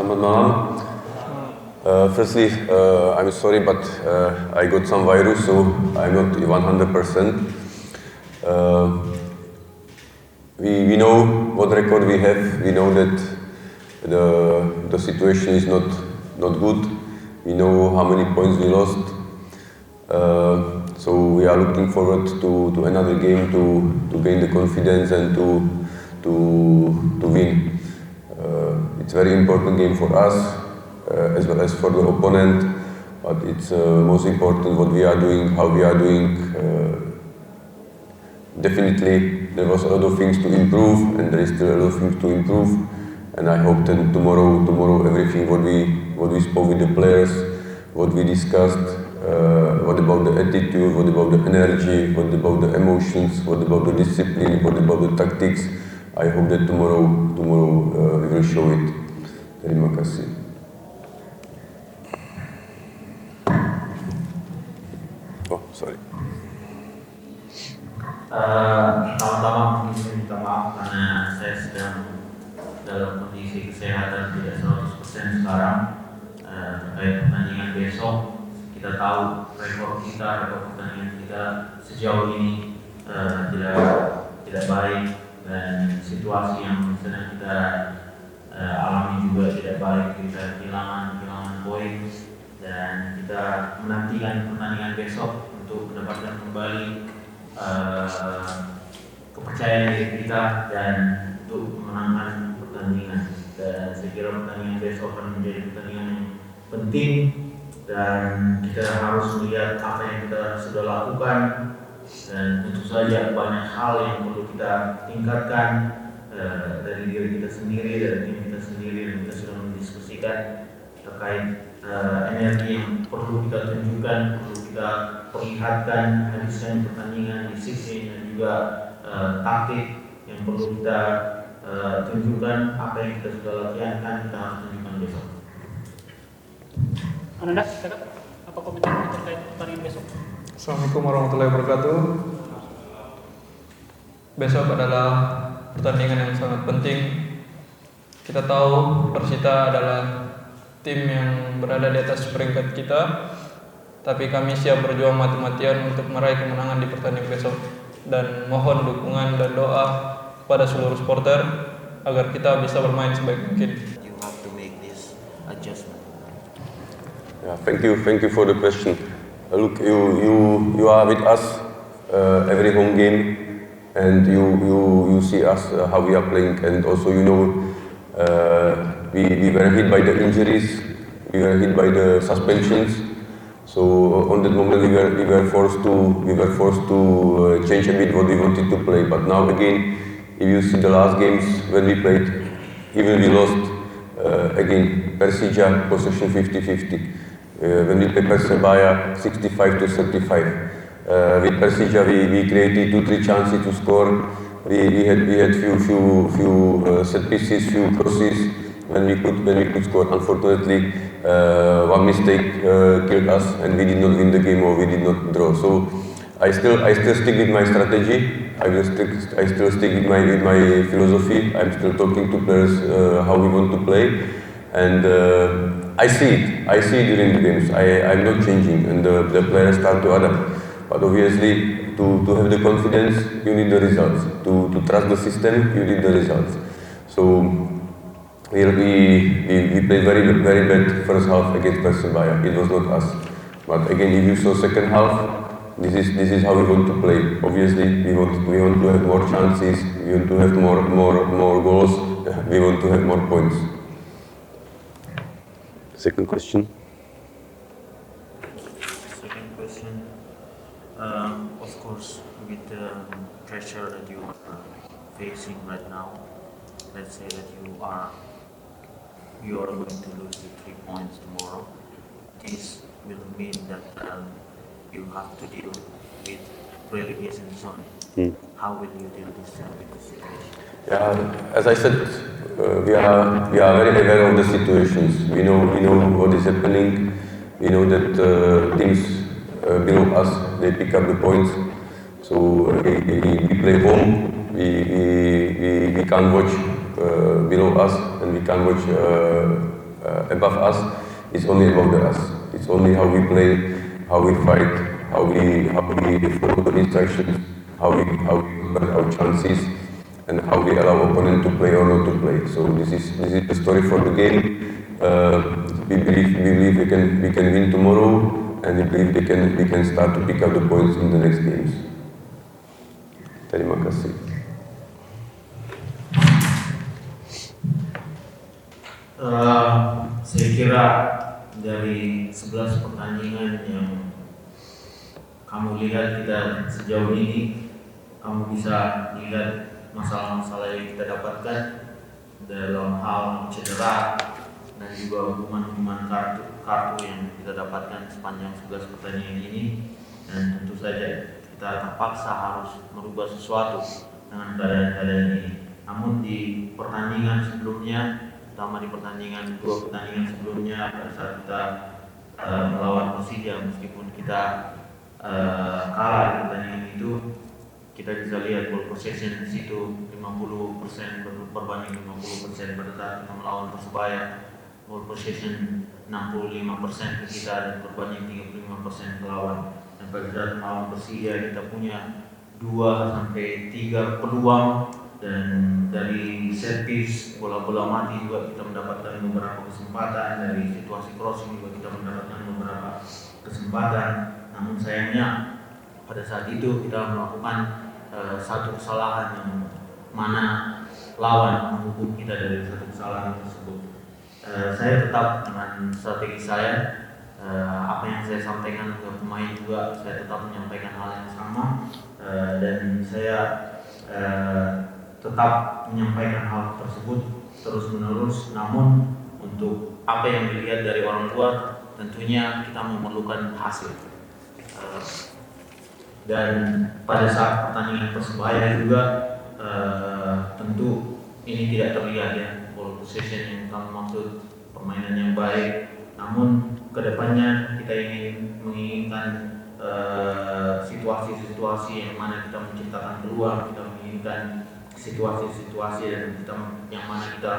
Selamat malam. Firstly, I'm sorry, but I got some virus, so I'm not 100%. We know what record we have. We know that the situation is not good. We know how many points we lost. So we are looking forward to another game to gain the confidence and to win. It's a very important game for us as well as for the opponent, but it's most important what we are doing, how we are doing. Definitely there was a lot of things to improve, and there is still a lot of things to improve, and I hope that tomorrow everything what we spoke with the players, what we discussed, what about the attitude, what about the energy, what about the emotions, what about the discipline, what about the tactics. I hope that tomorrow we will show it. Terima kasih. Oh, sorry. Pertama-tama mungkin saya minta maaf karena saya sedang dalam kondisi kesehatan tidak 100% sekarang terkait pertandingan besok. Kita tahu rekor pertandingan kita sejauh ini tidak baik, dan situasi yang sedang kita alami juga tidak baik. Kita kehilangan poin, dan kita menantikan pertandingan besok untuk mendapatkan kembali kepercayaan diri kita dan untuk memenangkan pertandingan. Dan saya kira pertandingan besok akan menjadi pertandingan yang penting, dan kita harus melihat apa yang kita sudah lakukan, dan tentu saja banyak hal yang perlu kita tingkatkan dari diri kita sendiri, dari tim kita sendiri, dan kita sudah mendiskusikan terkait energi yang perlu kita tunjukkan, perlu kita perlihatkan, habiskan pertandingan, disiplin, dan juga taktik yang perlu kita tunjukkan. Apa yang kita sudah latihankan kita harus tunjukkan besok. Ananda, apa komentar terkait pertandingan besok? Assalamualaikum warahmatullahi wabarakatuh. Besok adalah pertandingan yang sangat penting. Kita tahu Persita adalah tim yang berada di atas peringkat kita, tapi kami siap berjuang mati-matian untuk meraih kemenangan di pertandingan besok, dan mohon dukungan dan doa kepada seluruh supporter agar kita bisa bermain sebaik mungkin. You have to make this adjustment. Yeah, thank you for the question. Look, you are with us every home game, and you see us how we are playing, and also you know we were hit by the injuries, we were hit by the suspensions. So on that moment we were forced to change a bit what we wanted to play. But now again, if you see the last games when we played, even we lost again Persija possession 50-50. When we played Persebaya 65-35. With Persija we created 2-3 chances to score. We had few set pieces, few crosses when we could score. Unfortunately, one mistake killed us, and we did not win the game, or we did not draw. So I still stick with my strategy. I still stick with my philosophy. I'm still talking to players how we want to play, and I see it during the games. I'm not changing, and the players start to adapt. But obviously, to have the confidence, you need the results. To trust the system, you need the results. So we played very bad first half against Persebaya. It was not us. But again, if you saw second half, this is how we want to play. Obviously, we want to have more chances. We want to have more goals. We want to have more points. Second question. Second question. Of course, with the pressure that you are facing right now, let's say that you are going to lose the 3 points tomorrow. This will mean that you have to deal with relegation zone. How will you deal with this situation? Yeah, as I said, we are very aware of the situations. We know what is happening. We know that teams below us, they pick up the points. So we play home. We can't watch below us, and we can't watch above us. It's only about us. It's only how we play, how we fight, how we follow the instructions, how we learn our chances, and how we allow opponent to play or not to play. So this is the story for the game. We believe we can win tomorrow, and we believe we can start to pick up the points in the next games. Terima kasih. Saya kira dari 11 pertandingan yang kamu lihat kita sejauh ini, kamu bisa lihat masalah-masalah yang kita dapatkan dalam hal cedera dan juga hukuman-hukuman kartu yang kita dapatkan sepanjang 11 pertandingan ini. Dan tentu saja kita terpaksa harus merubah sesuatu dengan keadaan-keadaan ini. Namun di pertandingan sebelumnya, terutama di dua pertandingan sebelumnya, pada saat kita melawan Persija, meskipun kita kalah di pertandingan itu, kita bisa lihat ball possession di situ 50% berbanding 50% pada saat kita melawan Persebaya. Ball possession 65% ke kita dan berbanding 35% ke lawan. Dan pada saat melawan Persija kita punya 2-3 peluang, dan dari set piece, bola-bola mati juga kita mendapatkan beberapa kesempatan, dari situasi crossing juga kita mendapatkan beberapa kesempatan. Namun sayangnya pada saat itu kita melakukan satu kesalahan yang mana lawan menghukum kita dari satu kesalahan tersebut. Saya tetap dengan strategi saya, apa yang saya sampaikan ke pemain juga saya tetap menyampaikan hal yang sama, dan saya tetap menyampaikan hal tersebut terus menerus. Namun untuk apa yang dilihat dari orang luar, tentunya kita memerlukan hasil. Dan pada saat pertandingan Persebaya juga tentu ini tidak terlihat ya, ball possession yang kamu maksud, permainan yang baik. Namun kedepannya kita menginginkan situasi-situasi yang mana kita menciptakan peluang, kita menginginkan situasi-situasi yang mana kita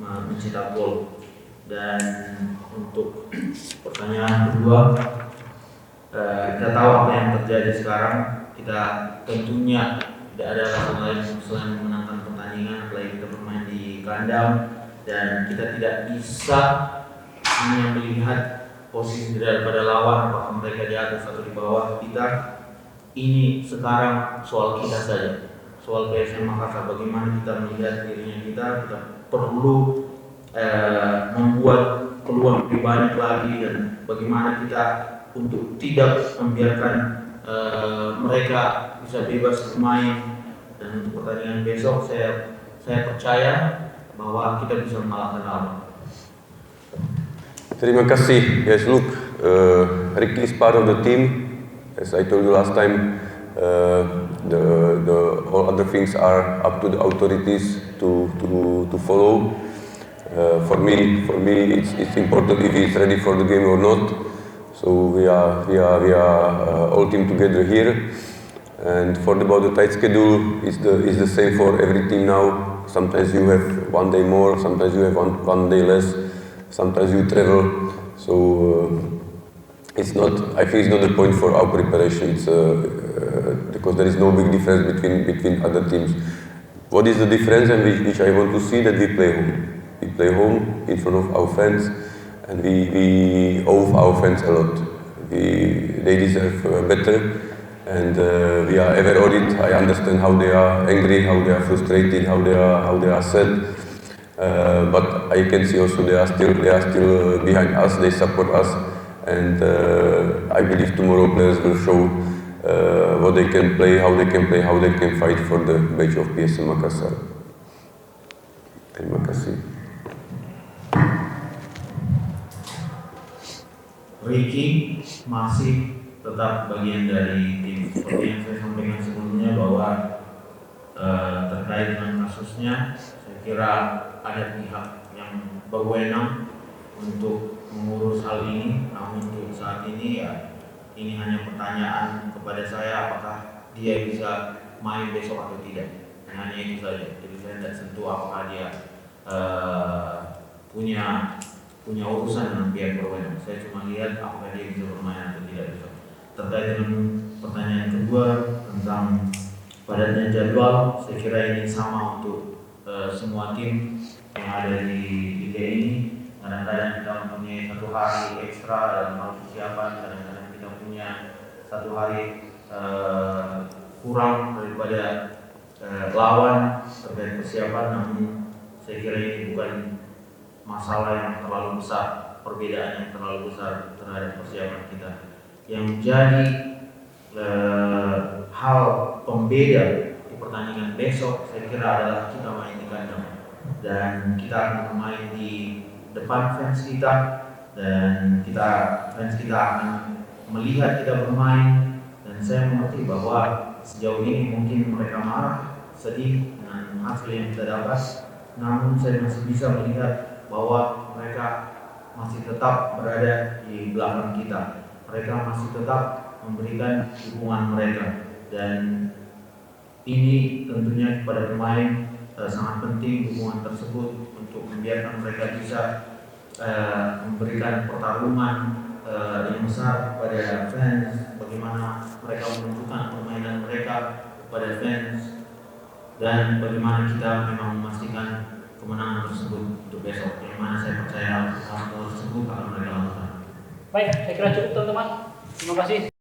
mencetak gol. Dan untuk pertanyaan kedua, kita tahu apa yang terjadi sekarang. Kita tentunya tidak ada alasan lain selain memenangkan pertandingan, apalagi kita bermain di kandang, dan kita tidak bisa hanya melihat posisi daripada lawan, apakah mereka di atas atau di bawah kita. Ini sekarang soal kita saja, soal PSM Makassar. Bagaimana kita melihat dirinya kita perlu membuat peluang lebih banyak lagi, dan bagaimana kita untuk tidak membiarkan mereka bisa bebas bermain. Dan untuk pertandingan besok saya percaya bahwa kita bisa mengalahkan lawan. Terima kasih. Yes, look, Ricky is part of the team. As I told you last time, the all other things are up to the authorities to follow. For me, it's important if he's ready for the game or not. So we are all team together here. And about the tight schedule, is the same for every team now. Sometimes you have one day more, sometimes you have one day less, sometimes you travel. So it's not. I think it's not the point for our preparation. It's because there is no big difference between other teams. What is the difference, and which I want to see, that we play home. We play home in front of our fans, and we owe our fans a lot. They deserve better. And we are ever worried. I understand how they are angry, how they are frustrated, how they are sad. But I can see also they are still behind us. They support us, and I believe tomorrow players will show what they can play, how they can play, how they can fight for the badge of PSM Makassar. Terima kasih. Ricky masih tetap bagian dari tim. Seperti yang saya sampaikan sebelumnya bahwa terkait dengan kasusnya, saya kira ada pihak yang berwenang untuk mengurus hal ini. Namun untuk saat ini ya, ini hanya pertanyaan kepada saya, apakah dia bisa main besok atau tidak. Hanya itu saja. Jadi saya tidak sentuh apakah dia punya punya urusan dengan pihak berwenang. Saya cuma lihat apakah dia bisa bermain atau tidak besok. Terkait dengan pertanyaan kedua tentang padatnya jadwal, saya kira ini sama untuk semua tim yang ada di liga ini. Kadang-kadang kita mempunyai 1 hari ekstra dalam hal persiapan, kadang-kadang kita punya 1 hari kurang daripada lawan terkait persiapan, namun saya kira ini bukan masalah yang terlalu besar, perbedaan yang terlalu besar terhadap persiapan kita. Yang menjadi hal pembeda di pertandingan besok saya kira adalah kita main di kandang dan kita akan bermain di depan fans kita, dan fans kita akan melihat kita bermain. Dan saya mengerti bahwa sejauh ini mungkin mereka marah, sedih dengan hasil yang kita dapat, namun saya masih bisa melihat bahwa mereka masih tetap berada di belakang kita. Mereka masih tetap memberikan dukungan mereka, dan ini tentunya kepada pemain sangat penting dukungan tersebut untuk membiarkan mereka bisa memberikan pertarungan yang besar kepada fans, bagaimana mereka menunjukkan permainan mereka kepada fans, dan bagaimana kita memang memastikan kemenangan tersebut untuk besok, yang mana saya percaya hal tersebut akan mereka lakukan. Baik, saya kira cukup teman-teman. Terima kasih.